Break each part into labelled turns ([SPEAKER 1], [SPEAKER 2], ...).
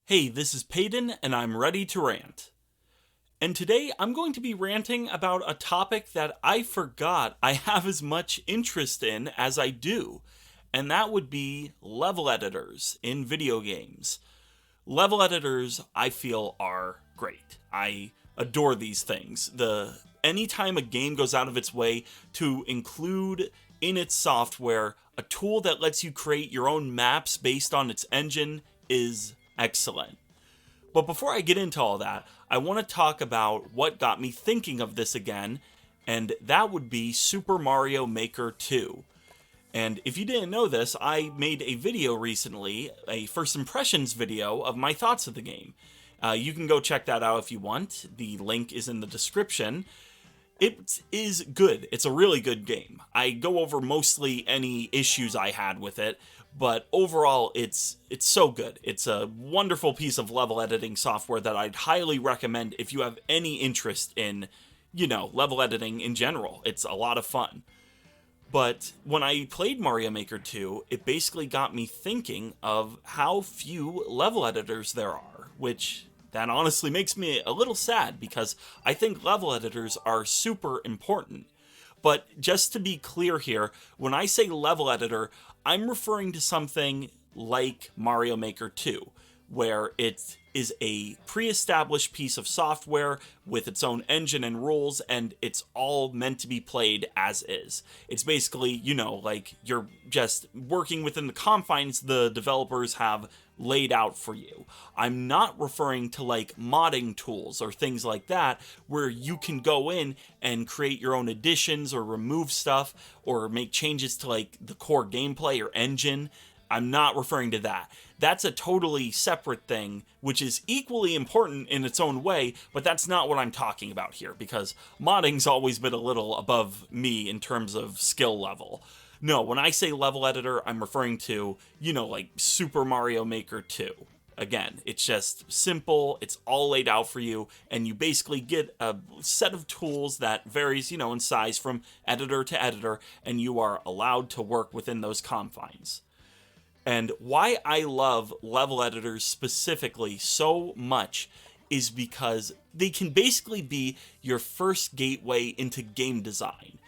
[SPEAKER 1] Hey, this is Paden, and I'm ready to rant. And today I'm going to be ranting about a topic that I forgot I have as much interest in as I do, and that would be level editors in video games. Level editors, I feel, are great. I adore these things. Anytime a game goes out of its way to include in its software a tool that lets you create your own maps based on its engine is excellent. But before I get into all that, I want to talk about what got me thinking of this again, and that would be Super Mario Maker 2. And if you didn't know this, I made a video recently, a first impressions video of my thoughts of the game. You can go check that out if you want. The link is in the description. It is good. It's a really good game. I go over mostly any issues I had with it, but overall it's so good. It's a wonderful piece of level editing software that I'd highly recommend if you have any interest in, level editing in general. It's a lot of fun. But when I played Mario Maker 2, it basically got me thinking of how few level editors there are, which that honestly makes me a little sad because I think level editors are super important. But just to be clear here, when I say level editor, I'm referring to something like Mario Maker 2, where it is a pre-established piece of software with its own engine and rules, and it's all meant to be played as is. It's basically, like you're just working within the confines the developers have laid out for you. I'm not referring to like modding tools or things like that where you can go in and create your own additions or remove stuff or make changes to like the core gameplay or engine. I'm not referring to that. That's a totally separate thing, which is equally important in its own way, but that's not what I'm talking about here, because modding's always been a little above me in terms of skill level. No, when I say level editor, I'm referring to, like Super Mario Maker 2. Again, it's just simple, it's all laid out for you, and you basically get a set of tools that varies, in size from editor to editor, and you are allowed to work within those confines. And why I love level editors specifically so much is because they can basically be your first gateway into game design.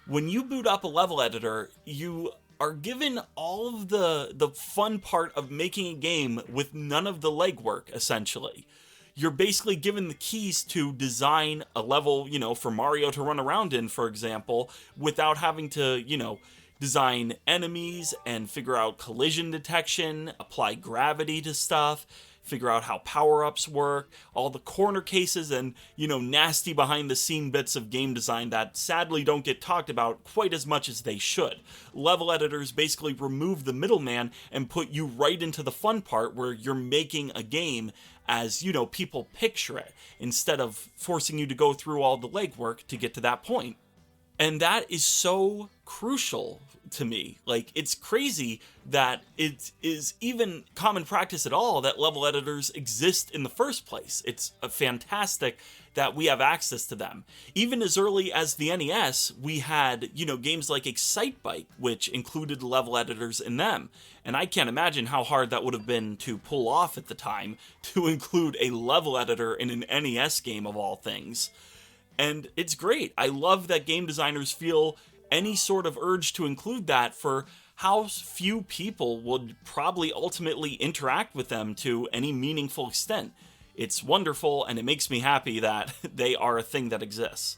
[SPEAKER 1] When you boot up a level editor, you are given all of the fun part of making a game with none of the legwork, essentially. You're basically given the keys to design a level, for Mario to run around in, for example, without having to, design enemies and figure out collision detection, apply gravity to stuff, figure out how power-ups work, all the corner cases and, nasty behind-the-scene bits of game design that sadly don't get talked about quite as much as they should. Level editors basically remove the middleman and put you right into the fun part where you're making a game as, people picture it, instead of forcing you to go through all the legwork to get to that point. And that is so crucial to me. Like, it's crazy that it is even common practice at all that level editors exist in the first place. It's fantastic that we have access to them. Even as early as the NES, we had, games like Excitebike, which included level editors in them. And I can't imagine how hard that would have been to pull off at the time, to include a level editor in an NES game of all things. And it's great. I love that game designers feel any sort of urge to include that for how few people would probably ultimately interact with them to any meaningful extent. It's wonderful, and it makes me happy that they are a thing that exists.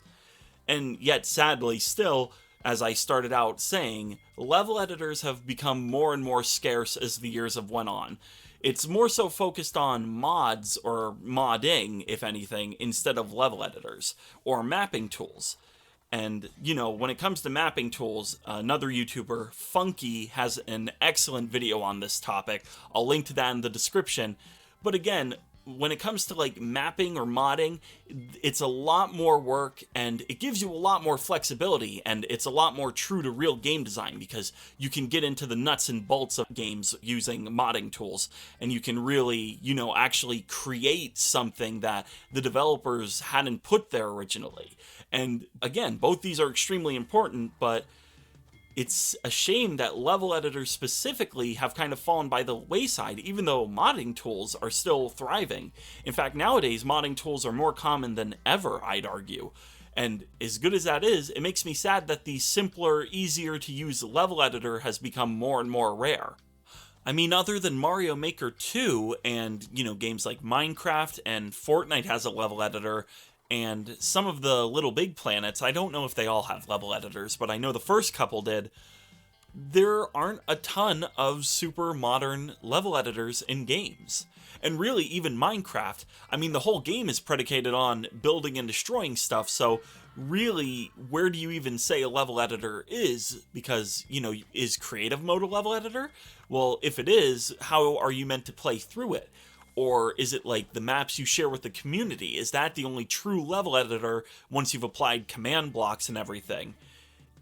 [SPEAKER 1] And yet, sadly, still, as I started out saying, level editors have become more and more scarce as the years have went on. It's more so focused on mods or modding, if anything, instead of level editors or mapping tools. And, when it comes to mapping tools, another YouTuber, Funky, has an excellent video on this topic. I'll link to that in the description. But again, when it comes to like mapping or modding, it's a lot more work and it gives you a lot more flexibility, and it's a lot more true to real game design because you can get into the nuts and bolts of games using modding tools, and you can really, actually create something that the developers hadn't put there originally. And again, both these are extremely important, but it's a shame that level editors specifically have kind of fallen by the wayside, even though modding tools are still thriving. In fact, nowadays, modding tools are more common than ever, I'd argue. And as good as that is, it makes me sad that the simpler, easier to use level editor has become more and more rare. I mean, other than Mario Maker 2 and, games like Minecraft and Fortnite has a level editor, and some of the Little Big Planets, I don't know if they all have level editors, but I know the first couple did. There aren't a ton of super modern level editors in games. And really, even Minecraft, I mean, the whole game is predicated on building and destroying stuff, so really, where do you even say a level editor is? Because, is creative mode a level editor? Well, if it is, how are you meant to play through it? Or is it like the maps you share with the community? Is that the only true level editor once you've applied command blocks and everything?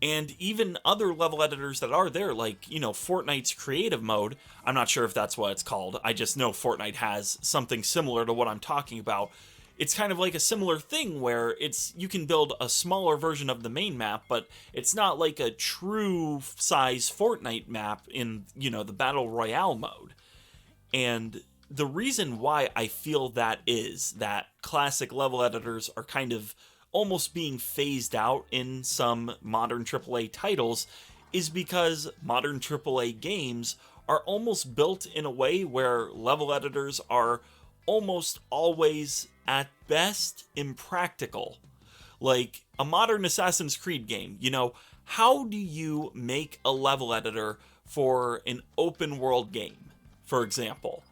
[SPEAKER 1] And even other level editors that are there, like, Fortnite's creative mode, I'm not sure if that's what it's called. I just know Fortnite has something similar to what I'm talking about. It's kind of like a similar thing where you can build a smaller version of the main map, but it's not like a true size Fortnite map in, the Battle Royale mode. And the reason why I feel that is that classic level editors are kind of almost being phased out in some modern AAA titles is because modern AAA games are almost built in a way where level editors are almost always, at best, impractical. Like a modern Assassin's Creed game, how do you make a level editor for an open world game, for example?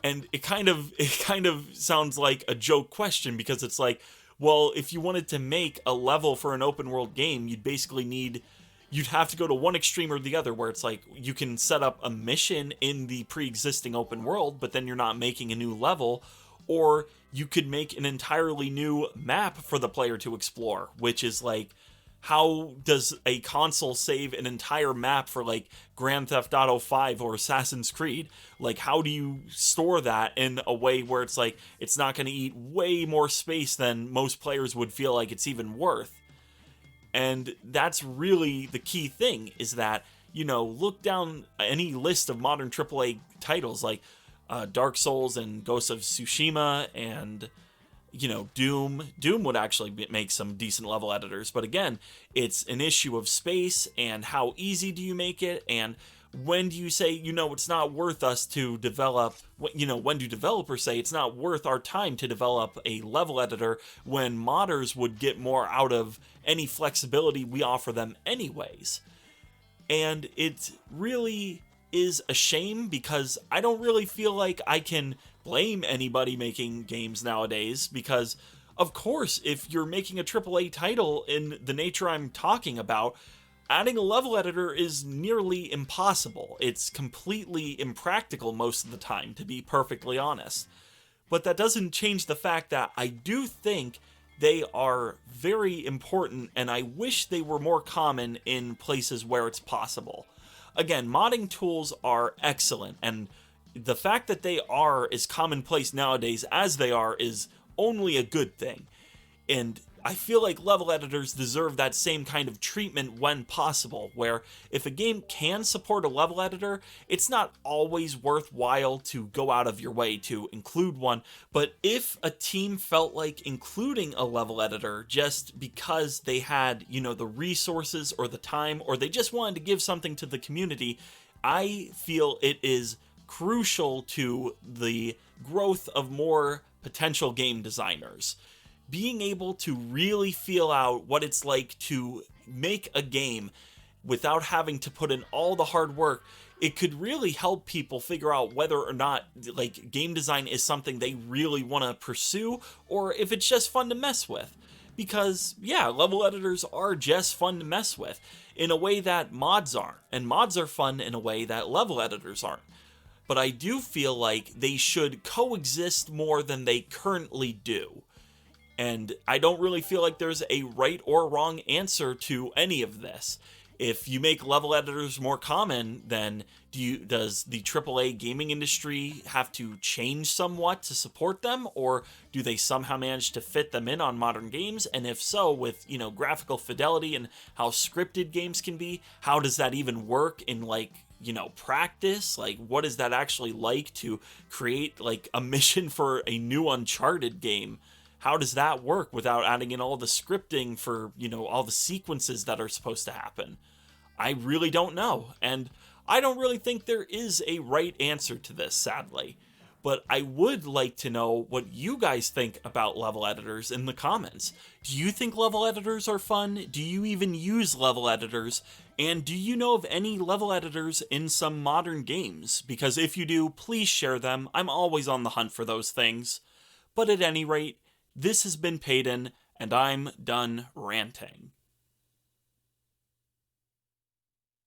[SPEAKER 1] And it kind of sounds like a joke question, because it's like, well, if you wanted to make a level for an open world game, you'd have to go to one extreme or the other, where it's like you can set up a mission in the pre-existing open world, but then you're not making a new level, or you could make an entirely new map for the player to explore, which is like, how does a console save an entire map for like Grand Theft Auto 5 or Assassin's Creed? Like, how do you store that in a way where it's like, it's not going to eat way more space than most players would feel like it's even worth? And that's really the key thing, is that, look down any list of modern AAA titles like Dark Souls and Ghost of Tsushima and Doom would actually make some decent level editors, but again, it's an issue of space and how easy do you make it, and when do you say, it's not worth us to develop, when do developers say it's not worth our time to develop a level editor when modders would get more out of any flexibility we offer them anyways? And it really is a shame, because I don't really feel like I can blame anybody making games nowadays, because of course, if you're making a AAA title in the nature I'm talking about, adding a level editor is nearly impossible. It's completely impractical most of the time, to be perfectly honest. But that doesn't change the fact that I do think they are very important, and I wish they were more common in places where it's possible. Again, modding tools are excellent, and the fact that they are as commonplace nowadays as they are is only a good thing. And I feel like level editors deserve that same kind of treatment when possible, where if a game can support a level editor, it's not always worthwhile to go out of your way to include one, but if a team felt like including a level editor just because they had, the resources or the time, or they just wanted to give something to the community, I feel it is crucial to the growth of more potential game designers. Being able to really feel out what it's like to make a game without having to put in all the hard work, it could really help people figure out whether or not like game design is something they really want to pursue, or if it's just fun to mess with. Because yeah, level editors are just fun to mess with in a way that mods aren't, and mods are fun in a way that level editors aren't. But I do feel like they should coexist more than they currently do. And I don't really feel like there's a right or wrong answer to any of this. If you make level editors more common, then does the AAA gaming industry have to change somewhat to support them, or do they somehow manage to fit them in on modern games? And if so, with graphical fidelity and how scripted games can be, how does that even work in practice? Like, what is that actually like to create like a mission for a new Uncharted game? How does that work without adding in all the scripting for, all the sequences that are supposed to happen? I really don't know, and I don't really think there is a right answer to this, sadly. But I would like to know what you guys think about level editors in the comments. Do you think level editors are fun? Do you even use level editors? And do you know of any level editors in some modern games? Because if you do, please share them. I'm always on the hunt for those things. But at any rate, this has been Paden, and I'm done ranting.